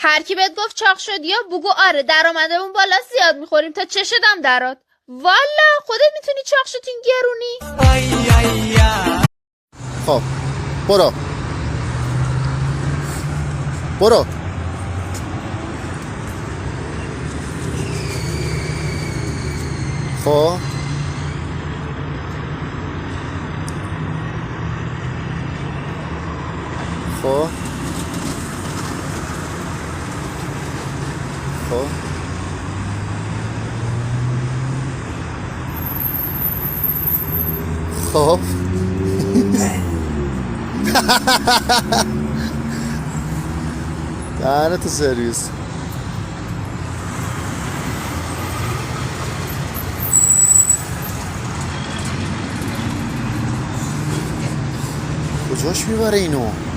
هر کی بهت گفت چاق شدی یا بگو آره درآمدمون بالا زیاد میخوریم تا چشدم درات. والا خودت میتونی چاق شد این گرونی. خب برو برو. خب خب خب خب دهنتو سرویس. کجاش میبره اینو؟